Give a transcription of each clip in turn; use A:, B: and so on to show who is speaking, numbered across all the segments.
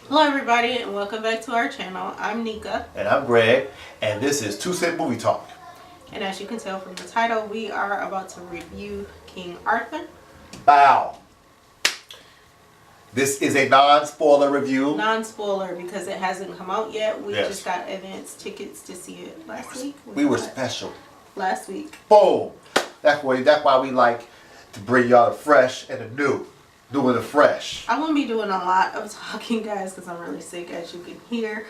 A: Hello everybody and welcome back to our channel. I'm Nika.
B: And I'm Greg, and this is 2 Cent Movie Talk.
A: And as you can tell from the title, we are about to review King Arthur.
B: Bow. This is a non-spoiler review.
A: Non-spoiler because it hasn't come out yet. We
B: Yes.
A: just got advance tickets to see it last week.
B: We were special.
A: Last week.
B: Boom. That's why we like to bring y'all the fresh and the new. Doing the fresh.
A: I won't be doing a lot of talking, guys, because I'm really sick, as you can hear.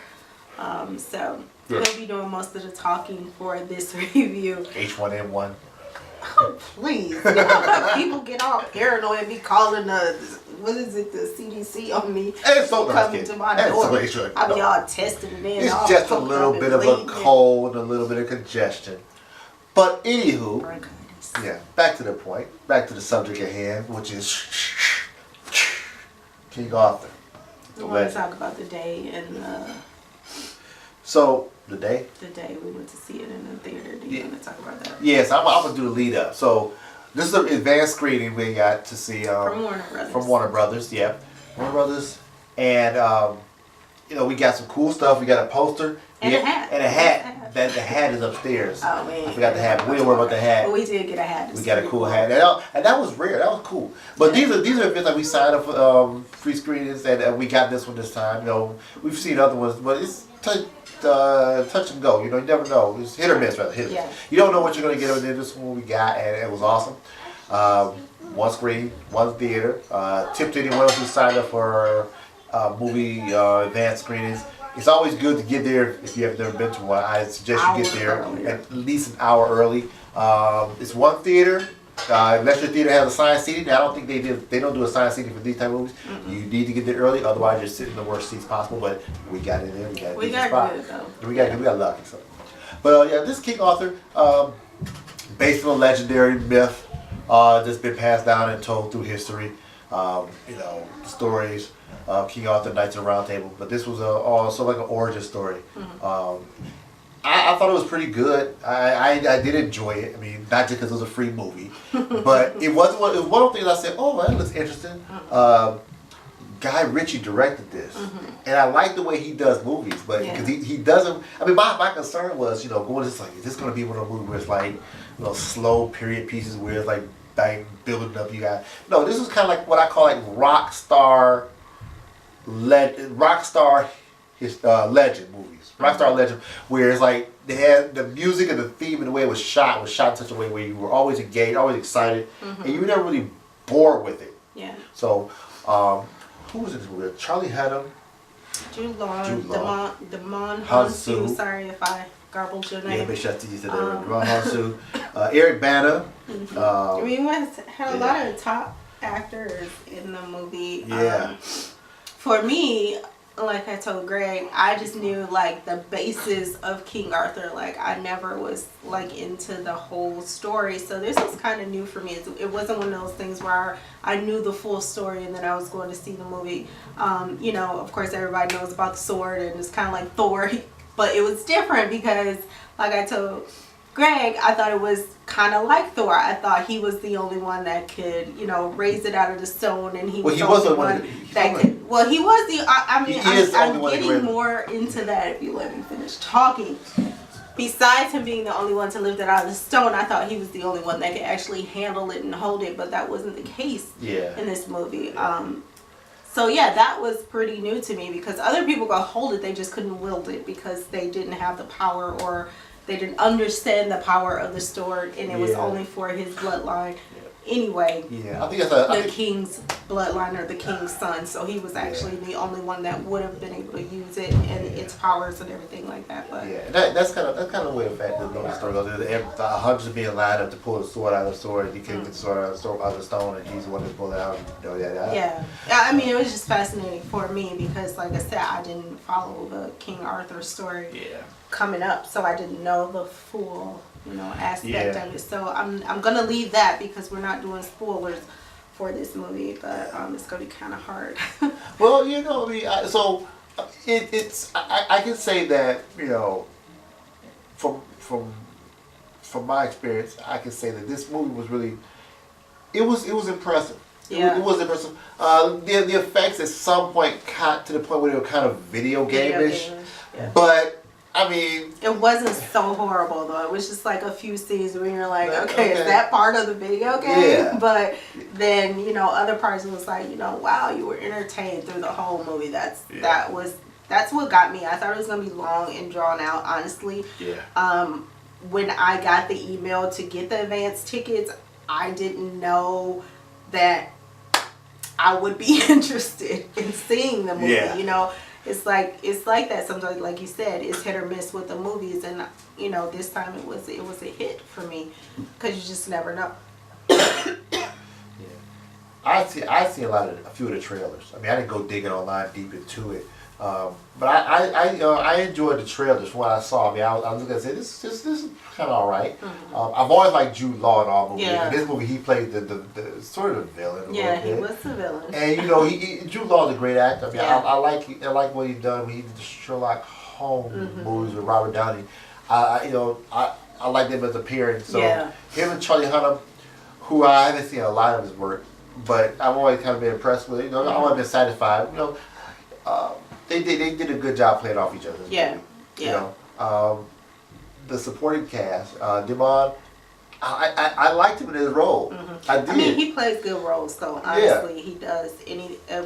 A: So we'll be doing most of the talking for this review.
B: H1N1.
A: Oh, please. You know how people get all paranoid and be calling the CDC on me.
B: It's so
A: coming to my door. I be all tested and then
B: it's just a little bit of a cold, a little bit of congestion. But anywho, yeah, back to the point. Back to the subject at hand, which is King Arthur.
A: We want to talk about the day and
B: so the day
A: we went to see it in the theater. Do you want to talk about that?
B: Yes, I'm gonna do the lead up. So this is an advanced screening we got to see
A: from Warner Brothers.
B: From Warner Brothers, yeah, Warner Brothers, and you know, we got some cool stuff. We got a poster
A: and a hat.
B: And a hat. That the hat is upstairs.
A: Oh man,
B: I forgot the hat. We don't worry about the hat.
A: But we did get a hat.
B: We got a cool hat, and that was rare. That was cool. But these are events that we signed up for free screenings, and we got this one this time. You know, we've seen other ones, but it's touch and go. You know, you never know. It's hit or miss, rather. Hit or miss. You don't know what you're gonna get. And this one we got, and it was awesome. One screen, one theater. Tip to anyone else who signed up for movie advanced screenings. It's always good to get there if you have never been to one. I suggest you get there at least an hour early. It's one theater. Unless your theater has assigned seating, I don't think they don't do assigned seating for these type of movies. You need to get there early, otherwise you're sitting in the worst seats possible. But we got it there.
A: We got good though.
B: We got lucky. So. But yeah, this King Arthur, based on a legendary myth that's been passed down and told through history. You know, stories. King Arthur, Knights of the Round Table, but this was also like an origin story. I thought it was pretty good. I did enjoy it. I mean, not just because it was a free movie, but it was one of the things I said, oh, that looks interesting. Guy Ritchie directed this, and I like the way he does movies, but because he doesn't. I mean, my concern was, you know, going this like, is this going to be one of those movies where it's like, you know, slow period pieces where it's like bang building up. You got this was kind of like what I call like rock star legend movies. Rockstar Legend, where it's like they had the music and the theme and the way it was shot in such a way where you were always engaged, always excited, and you were never really bored with it.
A: Yeah.
B: So, who was in this movie? Charlie Hunnam,
A: Jude Law, Djimon Hounsou. Sorry if I garbled your name.
B: Yeah, make sure I you said that. Djimon Hounsou, Eric Bana.
A: I mean, we had a lot of top actors in the movie.
B: Yeah.
A: For me, like I told Greg, I just knew like the basis of King Arthur. Like I never was like into the whole story, so this was kind of new for me. It wasn't one of those things where I knew the full story and then I was going to see the movie. You know, of course everybody knows about the sword and it's kind of like Thor, but it was different because, like I told Greg, I thought it was kind of like Thor. I thought he was the only one that could, you know, raise it out of the stone, and he was the only one that could. Well, he was the. I mean, I'm getting more into that if you let me finish talking. Besides him being the only one to lift it out of the stone, I thought he was the only one that could actually handle it and hold it, but that wasn't the case in this movie. So yeah, that was pretty new to me because other people could hold it, they just couldn't wield it because they didn't have the power or they didn't understand the power of the sword, and it was only for his bloodline. Anyway,
B: I think that's
A: the king's bloodline or the king's son. So he was actually the only one that would have been able to use it and its powers and everything like that. But
B: that's kind of the way the story goes. The hundreds being lined up to pull the sword out of the sword. He couldn't get the sword out of the stone, and he's the one to pull it out. You know,
A: I mean, it was just fascinating for me because, like I said, I didn't follow the King Arthur story coming up, so I didn't know the full, you know, aspect of it. So I'm gonna leave that because we're not doing spoilers for this movie, but it's gonna be kind of hard.
B: Well, you know, I mean, I can say that, you know, from my experience, I can say that this movie was really, it was impressive.
A: Yeah.
B: It was impressive. The effects at some point got to the point where they were kind of video game-ish.
A: Yeah.
B: But, I mean...
A: It wasn't so horrible, though. It was just like a few scenes where you're like, okay, is
B: okay.
A: that part of the video game?
B: Yeah.
A: But then, you know, other parts it was like, you know, wow, you were entertained through the whole movie. That's what got me. I thought it was going to be long and drawn out, honestly.
B: Yeah.
A: When I got the email to get the advance tickets, I didn't know that I would be interested in seeing the movie.
B: Yeah.
A: You know, it's like that sometimes. Like you said, it's hit or miss with the movies, and you know, this time it was a hit for me because you just never know.
B: Yeah. I see a few of the trailers. I mean, I didn't go digging online deep into it. But I enjoyed the trailers from what I saw. I mean, I was looking and say this is kind of all right.
A: Mm-hmm.
B: I've always liked Jude Law in all movies.
A: Yeah.
B: In this movie, he played the sort of the villain.
A: Yeah, he was the villain.
B: And you know, Jude Law is a great actor. I mean,
A: Yeah.
B: I like what he's done when he did the Sherlock Holmes
A: Mm-hmm.
B: movies with Robert Downey. I like them as appearing. So
A: Yeah.
B: him and Charlie Hunnam, who I haven't seen a lot of his work, but I've always kind of been impressed with it. You know, I've always been satisfied. You know, they did a good job playing off each other.
A: Yeah.
B: You know, the supporting cast, Djimon, I liked him in his role.
A: Mm-hmm.
B: I did.
A: I mean, he plays good roles, though. Honestly, he does.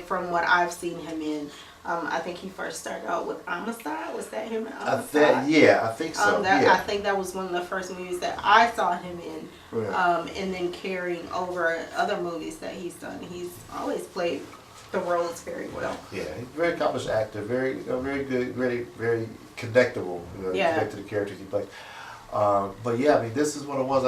A: From what I've seen him in, I think he first started out with Homicide. Was that him in Homicide?
B: I think so.
A: I think that was one of the first movies that I saw him in.
B: Right.
A: And then carrying over other movies that he's done. He's always played the roles very well.
B: Yeah, he's a very accomplished actor, very good, very connectable. You know,
A: Yeah.
B: connect to the characters he plays. But yeah, I mean, this is one of the ones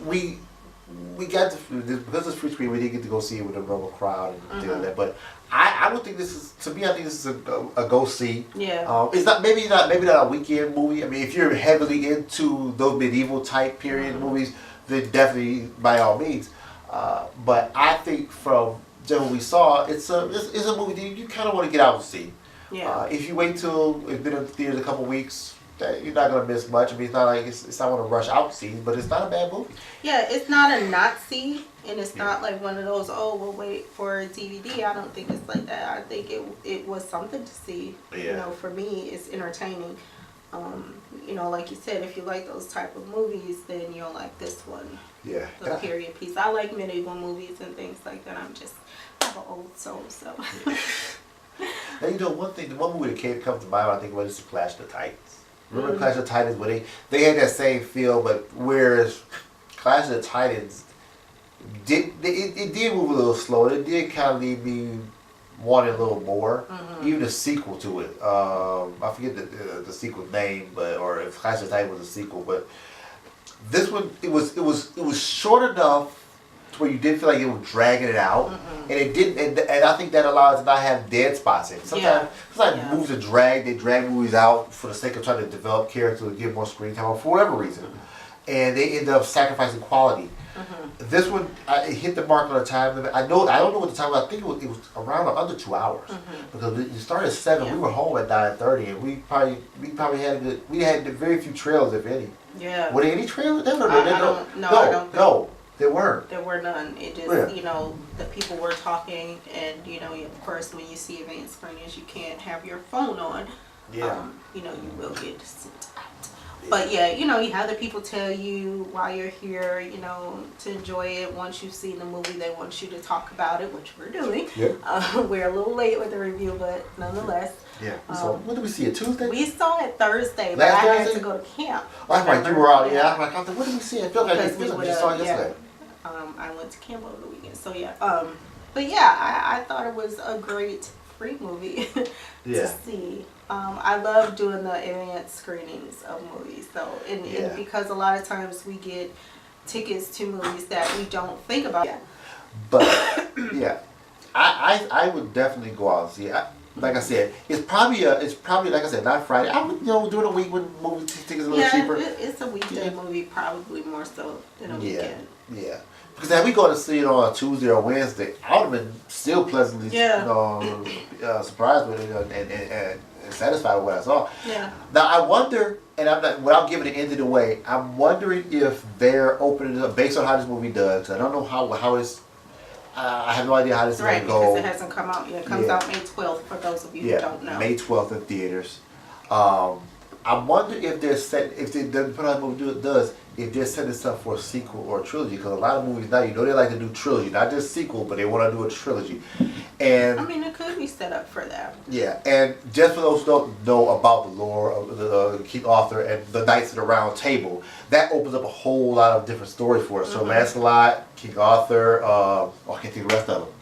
B: we got to, because it's free screen, we didn't get to go see it with a normal crowd and things like that. But I would think this is, to me, I think this is a go see.
A: Yeah.
B: It's maybe not a weekend movie. I mean, if you're heavily into those medieval type period movies, then definitely by all means. But I think from just what we saw, it's a movie that you kind of want to get out and see.
A: Yeah.
B: If you wait till it's been in theaters a couple weeks, you're not gonna miss much. I mean, it's not like it's not gonna rush out to see, but it's not a bad movie.
A: Yeah, it's not a not see, and it's not like one of those, oh, we'll wait for a DVD. I don't think it's like that. I think it was something to see.
B: Yeah.
A: You know, for me, it's entertaining. You know, like you said, if you like those type of movies, then you'll like this one.
B: Yeah.
A: The period piece. I like medieval movies and things like that. I have an old soul, so.
B: Now, you know, the one movie that comes to mind when I think about it is Clash of the Titans. Remember Clash of the Titans, where they had that same feel, but whereas Clash of the Titans it did move a little slow. It did kind of leave me wanting a little more. Even the sequel to it, I forget the sequel name, or if Clash of the Titans was a sequel, but this one it was short enough to where you didn't feel like it was dragging it out, and it didn't. And I think that allowed it to not have dead spots in it. Sometimes movies are dragged. They drag movies out for the sake of trying to develop characters and give more screen time, or for whatever reason, and they end up sacrificing quality. This one, it hit the mark on the time limit. I don't know what the time was. I think it was around or under 2 hours, because it started at 7. We were home at 9:30, and we probably had very few trailers, if any.
A: Yeah.
B: Were there any trailers?
A: No,
B: there weren't.
A: There were none. It just, you know, the people were talking, and, you know, of course, when you see advanced screenings, you can't have your phone on.
B: Yeah.
A: You know, you will get sent out. But yeah, you know, you have the people tell you while you're here, you know, to enjoy it. Once you've seen the movie, they want you to talk about it, which we're doing.
B: Yeah.
A: We're a little late with the review, but nonetheless.
B: Yeah. So when did we see it? Tuesday?
A: We saw it Thursday, but
B: Last
A: I had
B: Thursday?
A: to go to camp.
B: Oh, that's right. You were out. Yeah. I'm like, what did we see? I feel like
A: Because
B: we just saw it yesterday.
A: I went to camp over the weekend, so yeah. But yeah, I thought it was a great free movie to see. I love doing the advanced screenings of movies, though, and because a lot of times we get tickets to movies that we don't think about. Yeah.
B: But yeah, I would definitely go out and see it. Like I said, it's probably like I said, not Friday. I would, during the week when movie tickets are a little cheaper.
A: It's a weekday movie, probably more so than a weekend.
B: Yeah. Because if we go to see it on a Tuesday or Wednesday, I would have been still pleasantly surprised with it and satisfied with what I saw.
A: Yeah.
B: Now I wonder, and I'm not, without giving the end of the way, I'm wondering if they're opening it up based on how this movie does. I don't know how it's I have no idea how this is
A: Right,
B: going to go.
A: because it hasn't come out yet. It comes out May 12th for those of you who don't know.
B: May 12th in theaters. I wonder if they're set, if they depending on what movie does, if they're setting this up for a sequel or a trilogy. Because a lot of movies now, you know, they like to do trilogy, not just sequel, but they want to do a trilogy. And
A: I mean, it could be set up for that.
B: yeah, and just for those who don't know about the lore of the King Arthur and the Knights of the Round Table, that opens up a whole lot of different stories for us. So Lancelot, King Arthur, I can't think of the rest of them.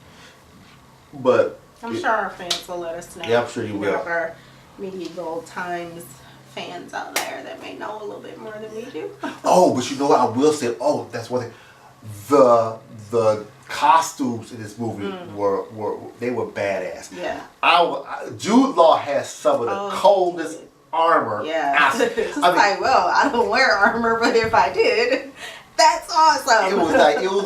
B: But
A: I'm sure our fans will let us know.
B: Yeah, I'm sure you will.
A: Our medieval times fans out there that may know a little bit more than we do.
B: oh, but you know what I will say? Oh, that's one thing. The costumes in this movie were badass.
A: Yeah.
B: Jude Law has some of the coldest armor.
A: Yeah. It's like, well, I don't wear armor, but if I did, that's awesome.
B: It was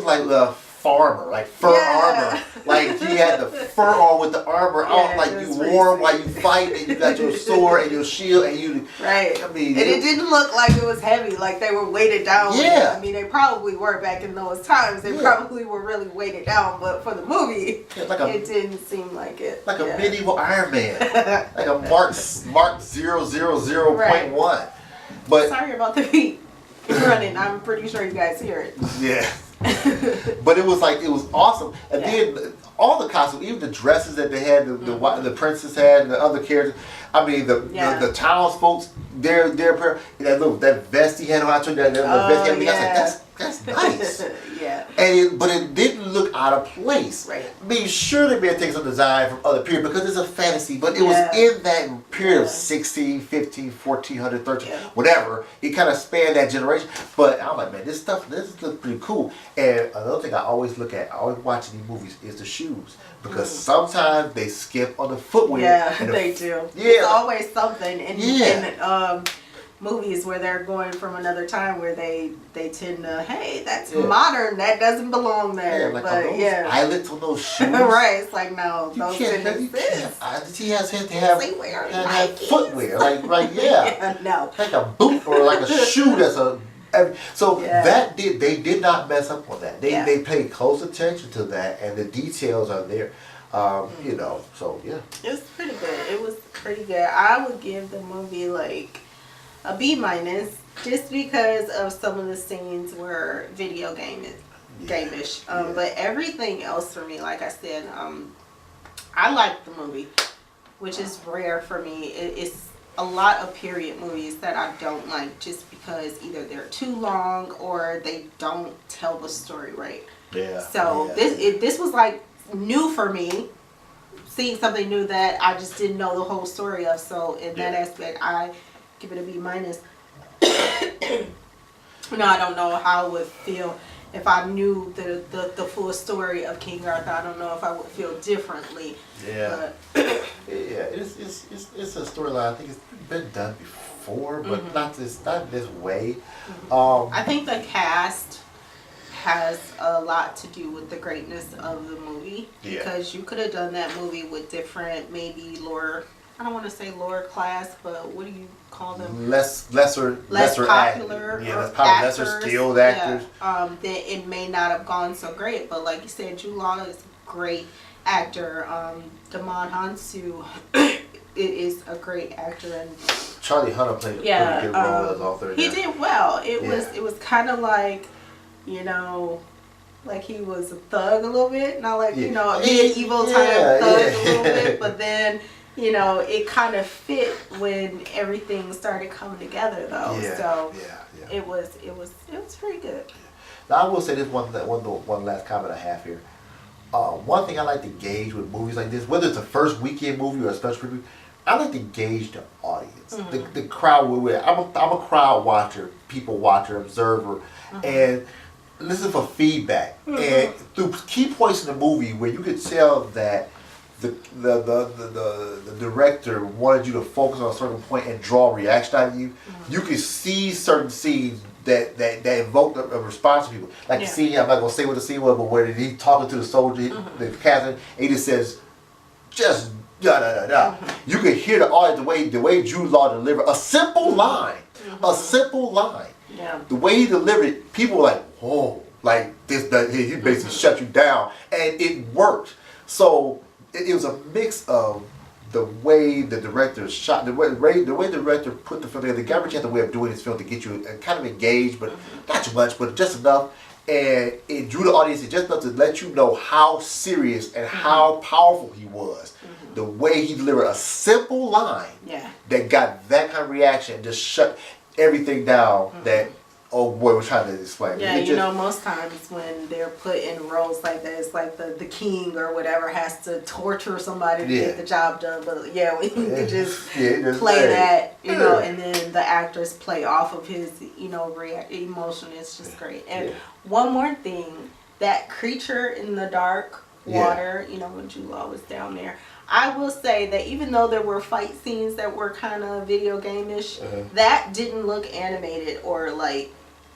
B: like a farmer, like fur armor. Like he had the fur on with the armor on, like you warm while you fight, and you got your sword and your shield, and you.
A: Right.
B: I mean,
A: and it didn't look like it was heavy, like they were weighted down.
B: Yeah.
A: I mean, they probably were back in those times. They probably were really weighted down, but for the movie, it didn't seem like it.
B: Like a medieval Iron Man, like a Mark 000.1. But
A: sorry about the beat running. I'm pretty sure you guys hear it.
B: Yeah. But it was awesome, and then all the costumes, even the dresses that they had, the princess had, and the other characters. I mean, the townsfolk, their that vest he had on, that vest he had, I was like, that's nice.
A: Yeah.
B: But it didn't look out of place.
A: Right.
B: I mean, sure they may take some design from other period because it's a fantasy, but it was in that period of 16, 15, 1400, 13, whatever. It kind of spanned that generation. But I'm like, man, this looks pretty cool. And another thing I always watching these movies is the shoes. Because sometimes they skip on the footwear.
A: Yeah, they do.
B: Yeah.
A: It's always something in movies where they're going from another time where they tend to, hey, that's modern, that doesn't belong there.
B: Yeah, like
A: but
B: those eyelets on those shoes.
A: Right, it's like, no, those didn't exist.
B: He has to have footwear, like
A: no,
B: like a boot or like a shoe that's a. So they did not mess up on that. They paid close attention to that, and the details are there. You know, so yeah.
A: It was pretty good. It was pretty good. I would give the movie like a B-, just because of some of the scenes were video game-ish. But everything else for me, like I said, I liked the movie, which is rare for me. It's a lot of period movies that I don't like just because either they're too long or they don't tell the story right.
B: Yeah.
A: So this was like new for me, seeing something new that I just didn't know the whole story of. So in that aspect, I give it a B-. Now I don't know how I would feel if I knew the full story of King Arthur. I don't know if I would feel differently.
B: Yeah. It's a storyline. I think it's been done before, but not this way.
A: I think the cast has a lot to do with the greatness of the movie because you could have done that movie with different, maybe lower. I don't want to say lower class, but what do you call them?
B: Lesser
A: popular,
B: lesser skilled actors.
A: Then it may not have gone so great. But like you said, Jude Law is a great actor. Djimon Hounsou is a great actor, and
B: Charlie Hunnam played a pretty good role as Arthur.
A: He did well. It was kind of like, you know, like he was a thug a little bit, not like you know a medieval type thug a little bit, but then. You know, it kind of fit when everything started coming together, though. It was pretty good.
B: Now I will say this one last comment I have here. One thing I like to gauge with movies like this, whether it's a first weekend movie or a special review, I like to gauge the audience, the crowd we're with. I'm a crowd watcher, people watcher, observer, and listen for feedback. And through key points in the movie where you could tell that. The director wanted you to focus on a certain point and draw a reaction out of you. You could see certain scenes that evoked a response to people. Like the scene, I'm not gonna say what the scene was, but where he's talking to the soldier, the captain, and he just says, just da da da da. You could hear the audience the way Jude Law delivered a simple line, a simple line.
A: Yeah.
B: The way he delivered it, people were like, whoa. like this. He basically shut you down, and it worked. So it was a mix of the way the director shot, the way the director put the film together. Guy Ritchie had the way of doing his film to get you kind of engaged, but not too much, but just enough. And it drew the audience in just enough to let you know how serious and how powerful he was. The way he delivered a simple line that got that kind of reaction, just shut everything down that old boy was trying to explain.
A: Yeah, you know, most times when they're put in roles like that, it's like the king or whatever has to torture somebody to get the job done. But yeah, we can just play that, you know, and then the actors play off of his, you know, emotion. It's just great. And one more thing, that creature in the dark water, you know, when Jude Law was down there, I will say that even though there were fight scenes that were kind of video game-ish, that didn't look animated or like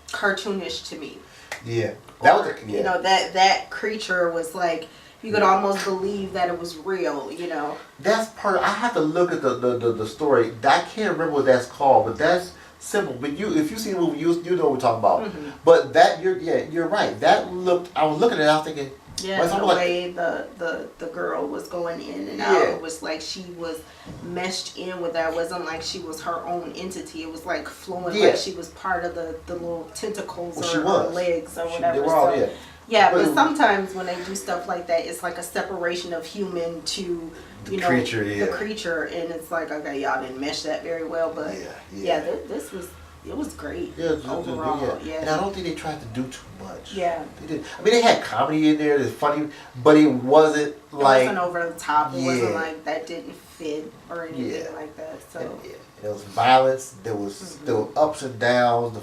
A: cartoonish to me.
B: Yeah,
A: that was you know, that creature was like you could almost believe that it was real. You know,
B: that's part. I have to look at the story. I can't remember what that's called, but that's simple. But if you see the movie, you know what we're talking about. But that you're right. That looked. I was looking at it. I was thinking.
A: Yeah, the way the girl was going in and out, it was like she was meshed in with that. It wasn't like she was her own entity. It was like flowing like she was part of the little tentacles or legs or whatever. But sometimes when they do stuff like that, it's like a separation of human to the creature, and it's like, okay, y'all didn't mesh that very well, but this was. It was great overall.
B: And I don't think they tried to do too much.
A: Yeah.
B: They did. I mean, they had comedy in there. It's funny, but it wasn't like...
A: It wasn't over the top. It wasn't like that didn't fit or anything like that. So.
B: And there was violence. There was ups and downs.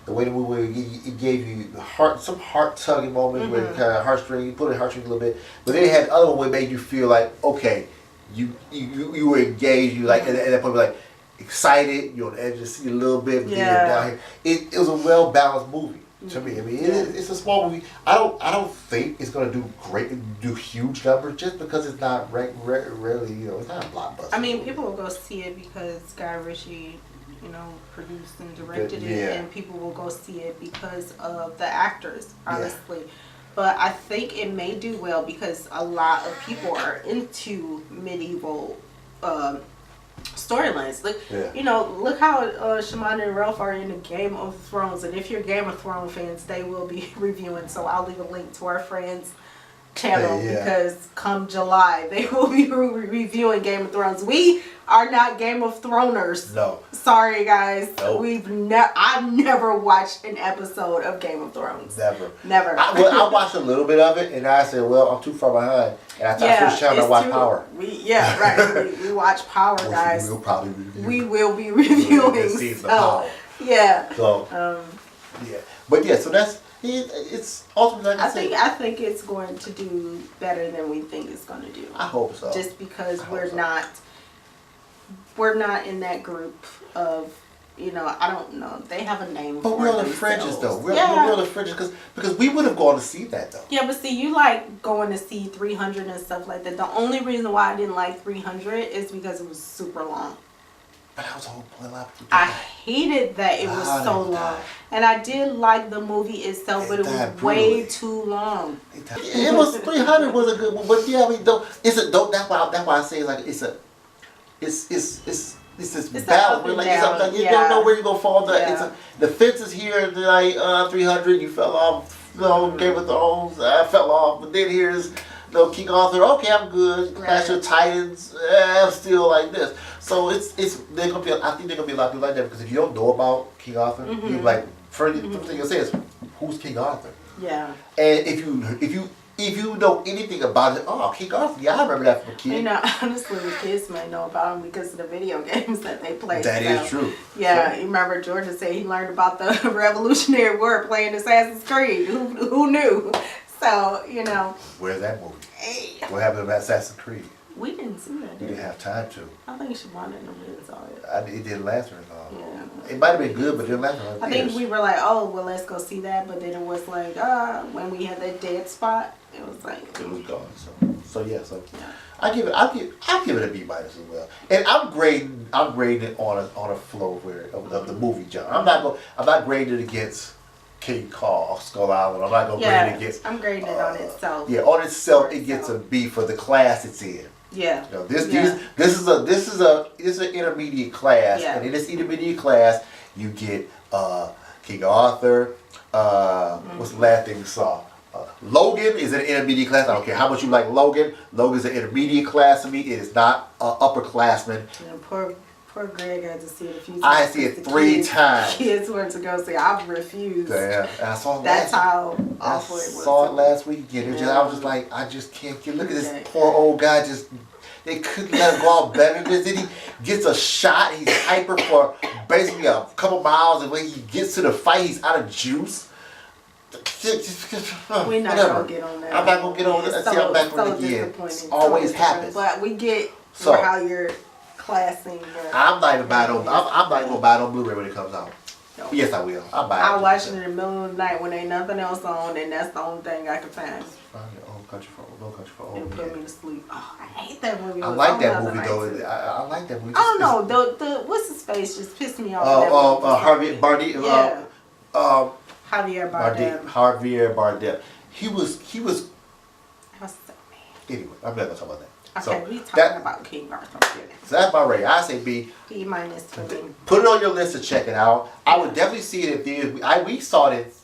B: The way the movie, it gave you some heart-tugging moments where it kind of heartstring, you put it heartstring a little bit. But then it had other one where it made you feel like, okay, you were engaged. You like, at that point, like, excited, you're on the edge of the seat a little bit, but down here. It was a well balanced movie to me. I mean, it's a small movie. I don't think it's gonna do huge numbers just because it's not rarely, you know, it's not a blockbuster.
A: I mean, people will go see it because Guy Ritchie, you know, produced and directed it, and people will go see it because of the actors, honestly. But I think it may do well because a lot of people are into medieval storylines. Look, you know, look how Shimon and Ralph are in the Game of Thrones, and if you're Game of Thrones fans, they will be reviewing. So I'll leave a link to our friends' channel because come July they will be reviewing Game of Thrones. We are not Game of Throners.
B: No.
A: Sorry guys.
B: Nope.
A: I've never watched an episode of Game of Thrones. Never.
B: I watched a little bit of it, and I said, well, I'm too far behind. And I switched channel and watched Power.
A: We watch Power, guys.
B: We'll probably review.
A: We will be reviewing.
B: Power.
A: Yeah.
B: So, But so that's it's ultimately.
A: I think it's going to do better than we think it's going to do.
B: I hope so.
A: Just because we're not in that group of, you know, I don't know. They have a name for it.
B: But we're on the fringes, though. We're on the fringes because we would have gone to see that, though.
A: Yeah, but see, you like going to see 300 and stuff like that. The only reason why I didn't like 300 is because it was super long.
B: But that was the whole point.
A: I hated that it was so long. And I did like the movie itself, but it was way too long.
B: It was 300 was a good one, but I mean, that's why I say it's this balance. You don't know where you're gonna fall. The fence is here, like 300. You fell off. Game of Thrones. I fell off, but then here's King Arthur. Okay, I'm good. Clash of Titans. I'm still like this. So I think they're gonna be a lot of people like that because if you don't know about King Arthur, you're like first thing you'll say is, who's King Arthur?
A: Yeah.
B: And if you know anything about it, King Arthur, I remember that from a kid.
A: You know, honestly, the kids may know about him because of the video games that they play.
B: That is true.
A: Yeah, you remember Georgia said he learned about the Revolutionary War playing Assassin's Creed. Who knew? So, you know.
B: Where's that movie? What happened to Assassin's Creed?
A: We didn't see that.
B: We didn't have time to.
A: I think Siobhan and them saw it.
B: It didn't last very long.
A: Yeah.
B: It might have been good, but it didn't last very long.
A: I think we were like, oh, well, let's go see that. But then it was like, when we had that dead spot, it was like.
B: It was gone. So yeah. I'll give it a B minus as well. And I'm grading it on a flow of the movie genre. I'm not grading it against King Kong, Skull Island. I'm not gonna grade it against.
A: I'm grading it on itself.
B: Yeah, on itself, it gets a B for the class it's in.
A: Yeah.
B: You know, this is an intermediate class, and in this intermediate class, you get King Arthur. What's the last thing we saw? Logan is an intermediate class. I don't care how much you like Logan. Logan's an intermediate class to me. It is not upperclassman.
A: Yeah, poor Greg had to see it a few times.
B: I had to see it 3 times.
A: Kids went to go see it. I refused.
B: Damn. And I saw it
A: That's how awful it was.
B: I saw it last weekend. I was just like, I just can't get. Look at this poor old guy. They couldn't let him go out better than this. Then he gets a shot. He's hyper for basically a couple miles, and when he gets to the fight, he's out of juice.
A: We're not gonna get on that.
B: I'm not gonna get on that. I'm back on it again. It always happens.
A: But we get how you're classing.
B: I'm not even buying on. I'm not even gonna buy it on Blu-ray when it comes out. No. Yes, I will. I'll
A: watch it in the middle of the night when ain't nothing else on, and that's the only thing I can find.
B: Country for Old
A: It'll put me to sleep. Oh, I hate that movie.
B: I like that movie though. I like that movie.
A: I don't know. The what's his face just pissed me off.
B: Javier Bardem.
A: Yeah. Javier Bardem.
B: Javier Bardem. He was.
A: I was so mad.
B: Anyway, I'm not gonna talk about that.
A: Okay, we talking about King Arthur.
B: So that's my rating. I say B.
A: B minus for me.
B: Put it on your list to check it out. I would definitely see it in theaters. We saw it.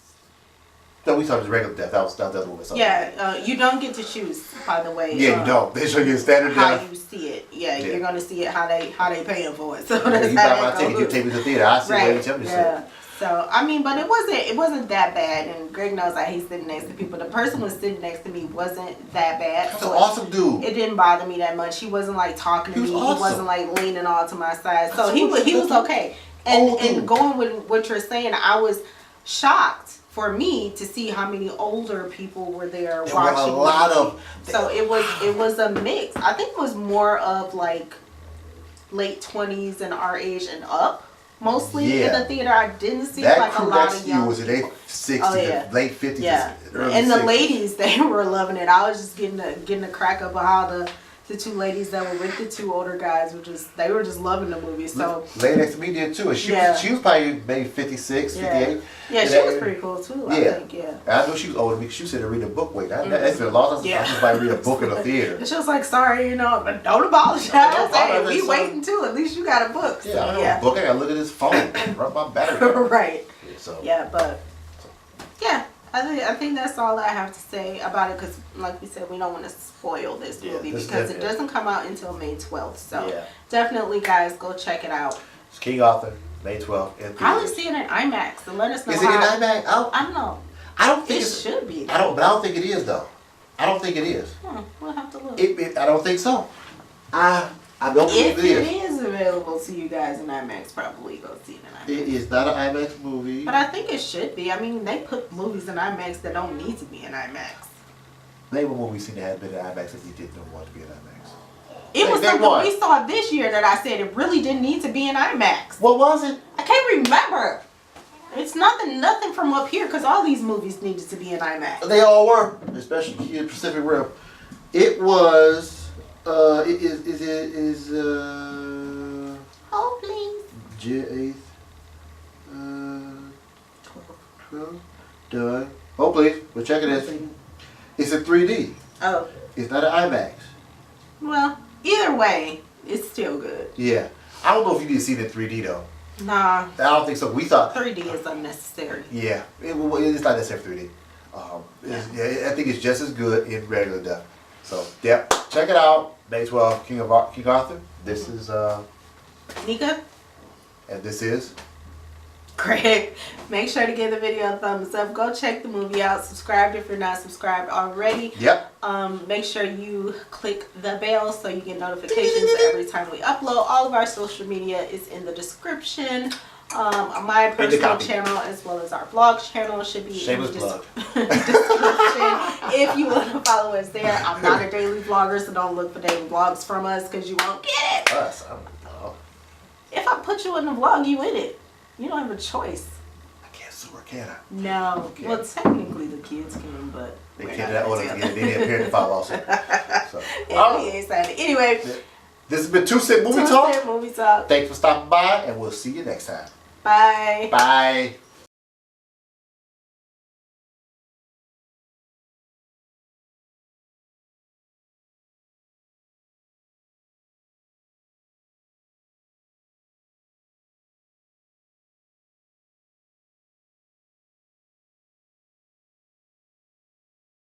B: No, we saw it as regular death. That was what we saw.
A: Yeah, you don't get to choose, by the way.
B: Yeah, you don't. They show you a standard
A: how
B: death.
A: You see it. Yeah, you're gonna see it how they paying for it. So that's
B: you buy my ticket, you take me to the theater. I see what you tell me to see.
A: So I mean, but it wasn't that bad, and Greg knows I hate sitting next to people. The person who was sitting next to me wasn't that bad.
B: That's an awesome dude.
A: It didn't bother me that much. He wasn't like talking to me.
B: Awesome.
A: He wasn't like leaning all to my side. So he was okay. And going with what you're saying, I was shocked for me to see how many older people were there watching.
B: Were a lot of.
A: So it was a mix. I think it was more of like late 20s and our age and up. Mostly in the theater, I didn't see like a lot of young
B: was in their 60s, late 50s,
A: and the ladies, they were loving it. I was just getting the crack up of how the two ladies that were with the two older guys they were just loving the movie. So
B: lady next to me did too, and she was probably maybe 56, 58.
A: Yeah, she was pretty cool too. I think.
B: I know she was older because she said to read a book. Wait, that's been a long time since I just like read a book in the theater.
A: And she was like, "Sorry, but don't apologize. Hey, we waiting too. At least you got a book." So,
B: I don't have a book. I gotta look at this phone. Run my battery.
A: Right. I think that's all I have to say about it, because like we said, we don't want to spoil this movie because it doesn't come out until May 12th. So definitely, guys, go check it out.
B: It's King Arthur, May 12th.
A: Probably see it in IMAX and let us know.
B: Is it in IMAX?
A: I don't know.
B: I don't think
A: it should be.
B: But I don't think it is though. I don't think it is.
A: We'll have to look.
B: I don't think so. I don't think it is.
A: If it is available to you guys in IMAX, probably go see it in IMAX.
B: It is not an IMAX movie.
A: But I think it should be. I mean, they put movies in IMAX that don't need to be in IMAX.
B: Name a movie seen that had been in IMAX that you didn't want to be in IMAX.
A: It was something we saw this year that I said it really didn't need to be in IMAX.
B: What was it?
A: I can't remember. It's nothing from up here, because all these movies needed to be in IMAX.
B: They all were, especially here in Pacific Rim. It was.
A: Oh, please.
B: J8th. 12. Done. Oh, please. We're checking this. It's in 3D.
A: Oh.
B: It's not an IMAX.
A: Well, either way, it's still good.
B: Yeah. I don't know if you need to see it in 3D though.
A: Nah.
B: I don't think so. We thought
A: 3D is unnecessary.
B: Yeah. It's not necessary 3D. I think it's just as good in regular depth. So, check it out. May 12th, King Arthur. This is
A: Nika.
B: And this is
A: Greg. Make sure to give the video a thumbs up. Go check the movie out. Subscribe if you're not subscribed already.
B: Yep.
A: Make sure you click the bell so you get notifications every time we upload. All of our social media is in the description. My personal channel as well as our vlog channel should be in the description. If you want to follow us there. I'm not a daily vlogger, so don't look for daily vlogs from us because you won't get it.
B: Us? I don't know.
A: If I put you in the vlog, you in it. You don't have a choice.
B: I can't sue her, can I?
A: No. Okay. Well, technically the kids can, but
B: they can't. They didn't appear in the file also. So.
A: Anyway.
B: This has been 2 Cent Movie Talk.
A: Movie Talk.
B: Thanks for stopping by, and we'll see you next time.
A: Bye.
B: Bye.